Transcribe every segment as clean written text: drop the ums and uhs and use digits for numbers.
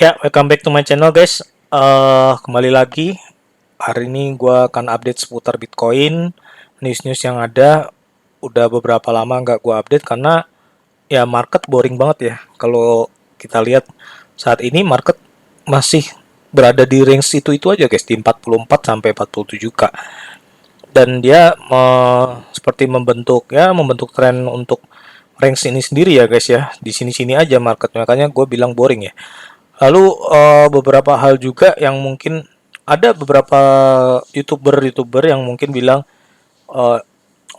Ya, welcome back to my channel guys. Kembali lagi. Hari ini gua akan update seputar Bitcoin. News-news yang ada udah beberapa lama nggak gua update karena ya market boring banget ya. Kalau kita lihat saat ini market masih berada di range itu aja guys, di 44 sampai 47K. Dan dia seperti membentuk tren untuk range ini sendiri ya guys ya. Di sini-sini aja market, makanya gue bilang boring ya. Lalu beberapa hal juga yang mungkin ada beberapa youtuber yang mungkin bilang eh,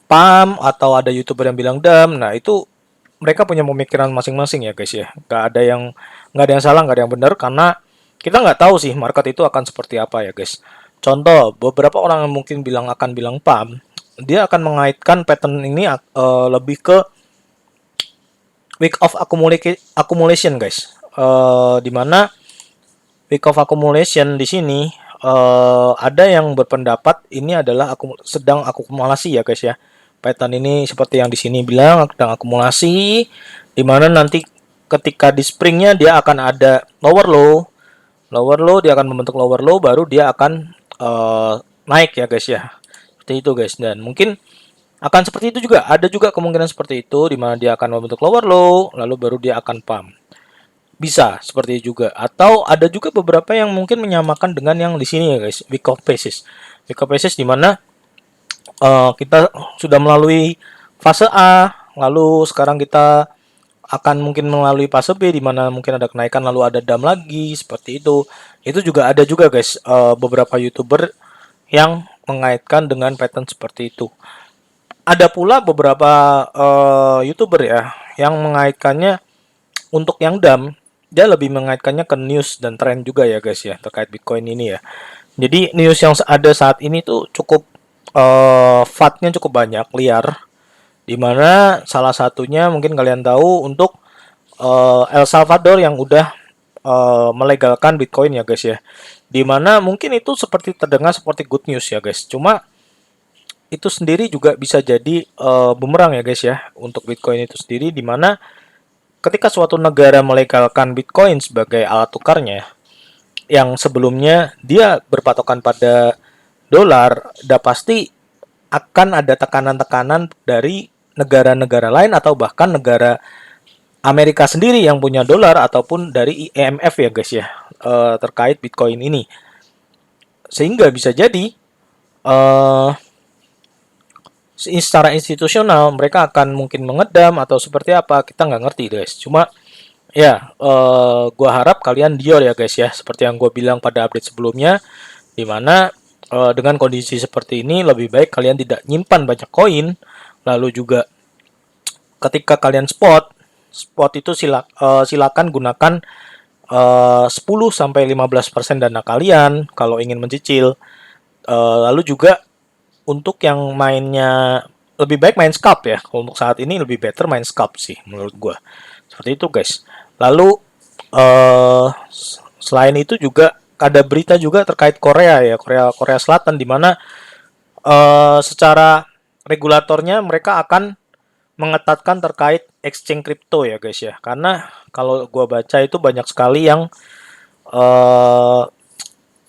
PAM, atau ada youtuber yang bilang DAM. Nah itu mereka punya pemikiran masing-masing ya guys ya. Nggak ada yang salah, nggak ada yang benar, karena kita nggak tahu sih market itu akan seperti apa ya guys. Contoh, beberapa orang yang mungkin akan bilang PAM, dia akan mengaitkan pattern ini lebih ke week of accumulation guys. Dimana week of accumulation di sini ada yang berpendapat ini adalah sedang akumulasi ya guys ya. Pattern ini seperti yang di sini bilang sedang akumulasi, dimana nanti ketika di springnya dia akan ada lower low dia akan membentuk lower low, baru dia akan naik ya guys ya. Seperti itu guys, dan mungkin akan seperti itu juga, ada juga kemungkinan seperti itu, dimana dia akan membentuk lower low lalu baru dia akan pump. Bisa seperti itu juga, atau ada juga beberapa yang mungkin menyamakan dengan yang di sini ya guys, week of phases. Week of phases di mana kita sudah melalui fase A, lalu sekarang kita akan mungkin melalui fase B, di mana mungkin ada kenaikan lalu ada dam lagi, seperti itu. Itu juga ada juga guys, beberapa youtuber yang mengaitkan dengan pattern seperti itu. Ada pula beberapa youtuber ya yang mengaitkannya untuk yang dam, dia lebih mengaitkannya ke news dan tren juga ya guys ya, terkait Bitcoin ini ya. Jadi news yang ada saat ini tuh cukup FAT-nya cukup banyak, liar. Dimana salah satunya mungkin kalian tahu untuk El Salvador yang udah melegalkan Bitcoin ya guys ya. Dimana mungkin itu seperti terdengar seperti good news ya guys. Cuma itu sendiri juga bisa jadi bumerang ya guys ya untuk Bitcoin itu sendiri, dimana ketika suatu negara melegalkan Bitcoin sebagai alat tukarnya, yang sebelumnya dia berpatokan pada dolar, udah pasti akan ada tekanan-tekanan dari negara-negara lain atau bahkan negara Amerika sendiri yang punya dolar ataupun dari IMF ya guys ya, terkait Bitcoin ini, sehingga bisa jadi eh, secara institusional mereka akan mungkin mengedam atau seperti apa, kita nggak ngerti guys. Cuma ya, gua harap kalian dior ya guys ya, seperti yang gue bilang pada update sebelumnya, dimana dengan kondisi seperti ini lebih baik kalian tidak nyimpan banyak koin. Lalu juga ketika kalian spot itu silakan gunakan 10-15% dana kalian kalau ingin mencicil. Lalu juga untuk yang mainnya, lebih baik main scalp ya. Untuk saat ini lebih better main scalp sih menurut gue. Seperti itu guys. Lalu selain itu juga ada berita juga terkait Korea ya, Korea Selatan, di mana secara regulatornya mereka akan mengetatkan terkait exchange crypto ya guys ya. Karena kalau gua baca itu banyak sekali yang uh,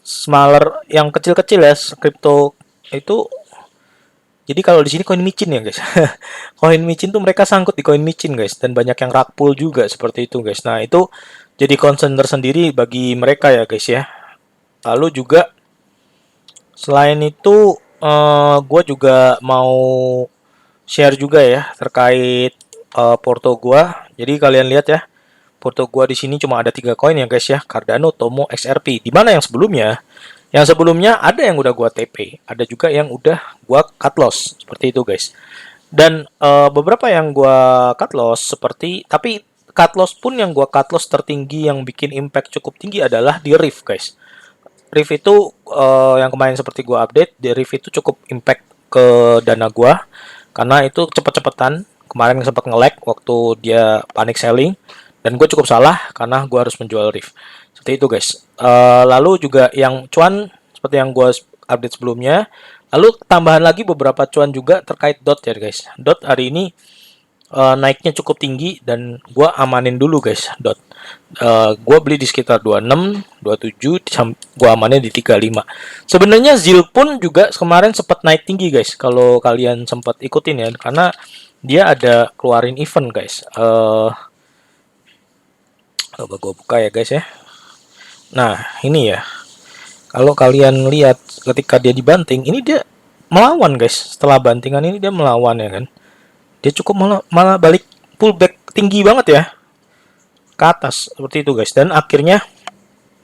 smaller, yang kecil-kecil ya, crypto itu. Jadi kalau di sini koin micin ya guys. Koin micin tuh mereka sangkut di koin micin guys, dan banyak yang rug pull juga seperti itu guys. Nah, itu jadi concern tersendiri bagi mereka ya guys ya. Lalu juga selain itu gue juga mau share juga ya terkait porto gue. Jadi kalian lihat ya, porto gue di sini cuma ada 3 koin ya guys ya, Cardano, Tomo, XRP. Di mana yang sebelumnya ada yang udah gua TP, ada juga yang udah gua cut loss seperti itu guys. Dan beberapa yang gua cut loss, tapi cut loss pun yang gua cut loss tertinggi yang bikin impact cukup tinggi adalah di Riff guys. Riff itu yang kemarin seperti gua update, di Riff itu cukup impact ke dana gua karena itu cepet-cepetan. Kemarin sempat nge-lag waktu dia panic selling, dan gue cukup salah karena gue harus menjual Riff. Seperti itu guys. Lalu juga yang cuan seperti yang gue update sebelumnya. Lalu tambahan lagi beberapa cuan juga terkait DOT ya guys. DOT hari ini naiknya cukup tinggi dan gue amanin dulu guys DOT. Gue beli di sekitar 26, 27, gue amannya di 35. Sebenarnya ZIL pun juga kemarin sempat naik tinggi guys. Kalau kalian sempat ikutin ya, karena dia ada keluarin event guys. Coba gue buka ya guys ya. Nah ini ya, kalau kalian lihat ketika dia dibanting, ini dia melawan guys. Setelah bantingan ini dia melawan ya kan. Dia cukup malah balik pullback tinggi banget ya ke atas seperti itu guys. Dan akhirnya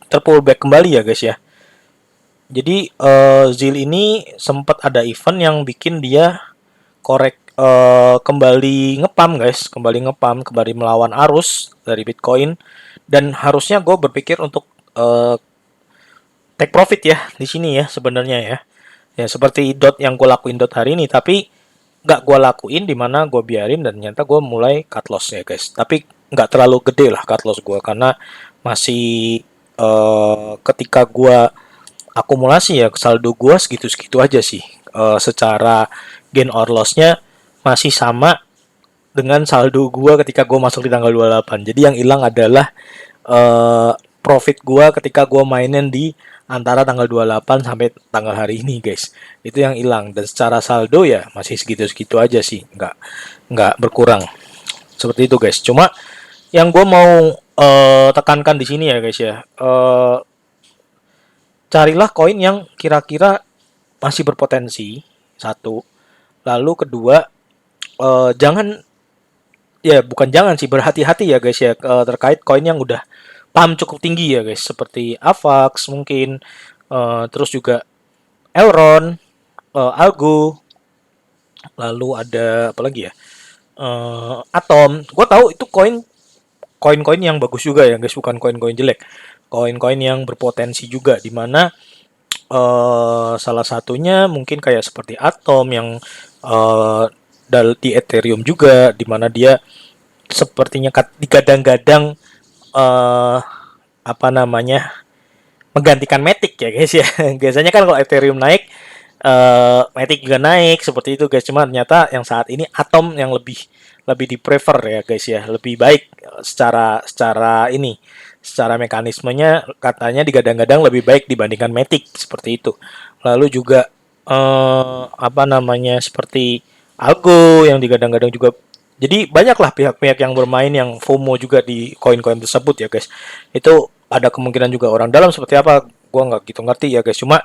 terpullback kembali ya guys ya. Jadi ZIL ini sempat ada event yang bikin dia kembali ngepam guys, kembali melawan arus dari Bitcoin, dan harusnya gue berpikir untuk take profit ya di sini ya sebenarnya ya. Ya seperti dot yang gue lakuin dot hari ini, tapi nggak gue lakuin, dimana gue biarin dan ternyata gue mulai cut loss ya guys. Tapi nggak terlalu gede lah cut loss gue, karena masih ketika gue akumulasi ya saldo gue segitu-segitu aja sih. Secara gain or loss-nya masih sama dengan saldo gue ketika gue masuk di tanggal 28. Jadi yang hilang adalah profit gue ketika gue mainin di antara tanggal 28 sampai tanggal hari ini guys. Itu yang hilang, dan secara saldo ya masih segitu-segitu aja sih, nggak berkurang. Seperti itu guys. Cuma yang gue mau tekankan di sini ya guys ya, carilah koin yang kira-kira masih berpotensi, satu. Lalu kedua, jangan, ya bukan jangan sih, berhati-hati ya guys ya, terkait koin yang udah paham cukup tinggi ya guys, seperti AVAX mungkin, terus juga Elron, Algo, lalu ada apa lagi ya, Atom. Gue tahu itu koin-koin yang bagus juga ya guys, bukan koin-koin jelek, koin-koin yang berpotensi juga, dimana salah satunya mungkin kayak seperti Atom yang uh, di Ethereum juga, dimana dia sepertinya digadang-gadang uh, apa namanya, menggantikan Matic ya guys ya. Biasanya kan kalau Ethereum naik, Matic juga naik seperti itu guys. Cuma ternyata yang saat ini Atom yang lebih lebih di prefer ya guys ya, lebih baik secara secara ini, secara mekanismenya katanya digadang-gadang lebih baik dibandingkan Matic seperti itu. Lalu juga apa namanya, seperti Algo yang digadang-gadang juga. Jadi banyaklah pihak-pihak yang bermain yang FOMO juga di koin-koin tersebut ya guys. Itu ada kemungkinan juga orang dalam seperti apa, gua nggak gitu ngerti ya guys. Cuma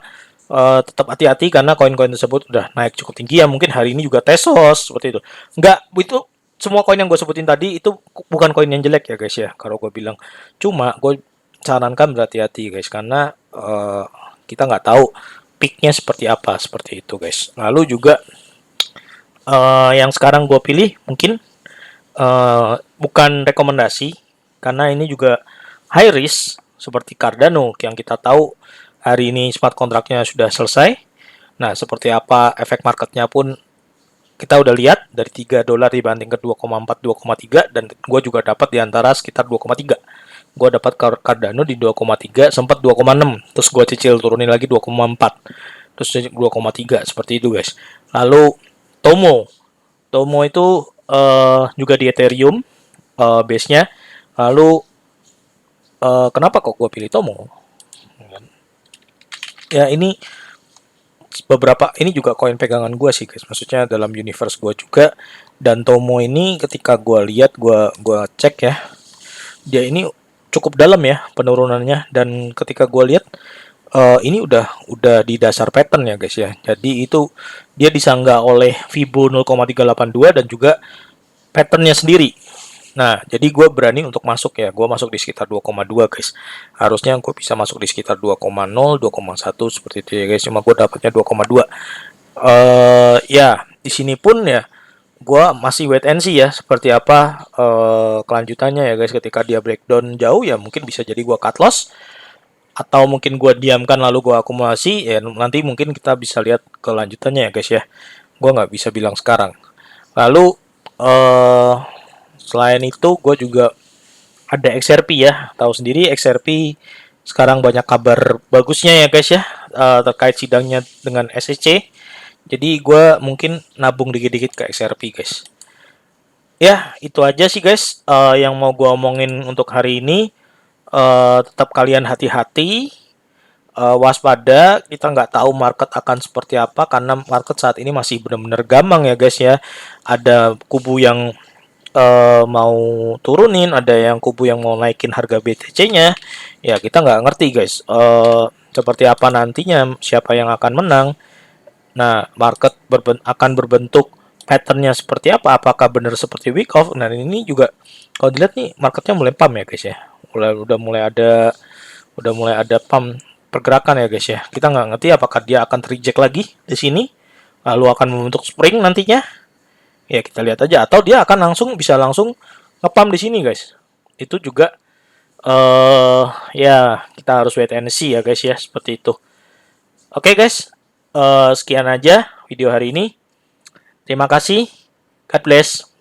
tetap hati-hati karena koin-koin tersebut udah naik cukup tinggi ya, mungkin hari ini juga Tesos seperti itu. Nggak, itu semua koin yang gue sebutin tadi itu bukan koin yang jelek ya guys ya, kalau gue bilang. Cuma gue sarankan berhati-hati guys, karena kita nggak tahu peaknya seperti apa, seperti itu guys. Lalu juga yang sekarang gue pilih mungkin bukan rekomendasi, karena ini juga high risk, seperti Cardano yang kita tahu hari ini smart kontraknya sudah selesai. Nah, seperti apa efek marketnya pun kita udah lihat, dari $3 dibanding ke 2,4, 2,3, dan gue juga dapat di antara sekitar 2,3. Gue dapat Cardano di 2,3, sempat 2,6, terus gue cicil turunin lagi 2,4, terus 2,3, seperti itu guys. Lalu Tomo, Tomo itu juga di Ethereum base-nya. Lalu kenapa kok gue pilih Tomo? Ya ini beberapa, ini juga koin pegangan gue sih guys, maksudnya dalam universe gue juga. Dan Tomo ini ketika gue lihat, gue cek ya, dia ini cukup dalam ya penurunannya. Dan ketika gue lihat ini udah di dasar pattern ya guys ya, jadi itu dia disanggah oleh Fibo 0,382 dan juga patternnya sendiri. Nah, jadi gue berani untuk masuk ya. Gue masuk di sekitar 2,2 guys. Harusnya gue bisa masuk di sekitar 2,0, 2,1 seperti itu ya guys. Cuma gue dapatnya 2,2. Ya, di sini pun ya gue masih wait and see ya seperti apa kelanjutannya ya guys. Ketika dia breakdown jauh ya mungkin bisa jadi gue cut loss, atau mungkin gue diamkan lalu gue akumulasi ya, nanti mungkin kita bisa lihat kelanjutannya ya guys ya. Gue nggak bisa bilang sekarang. Lalu selain itu gue juga ada XRP ya. Tahu sendiri XRP sekarang banyak kabar bagusnya ya guys ya, terkait sidangnya dengan SEC. Jadi gue mungkin nabung dikit-dikit ke XRP guys. Ya itu aja sih guys yang mau gue omongin untuk hari ini. tetap kalian hati-hati, waspada. Kita nggak tahu market akan seperti apa karena market saat ini masih benar-benar gamang ya guys ya. Ada kubu yang mau turunin, ada yang kubu yang mau naikin harga BTC-nya. Ya kita nggak ngerti guys. Seperti apa nantinya, siapa yang akan menang. Nah, market akan berbentuk patternnya seperti apa? Apakah benar seperti week off? Nah, ini juga kalau dilihat nih marketnya mulai pump ya guys ya. Udah mulai ada pump pergerakan ya guys ya. Kita nggak ngerti apakah dia akan reject lagi di sini, lalu akan membentuk spring nantinya. Ya kita lihat aja. Atau dia akan bisa langsung ngepump di sini guys. Itu juga ya kita harus wait and see ya guys ya, seperti itu. Oke guys, sekian aja video hari ini. Terima kasih. God bless.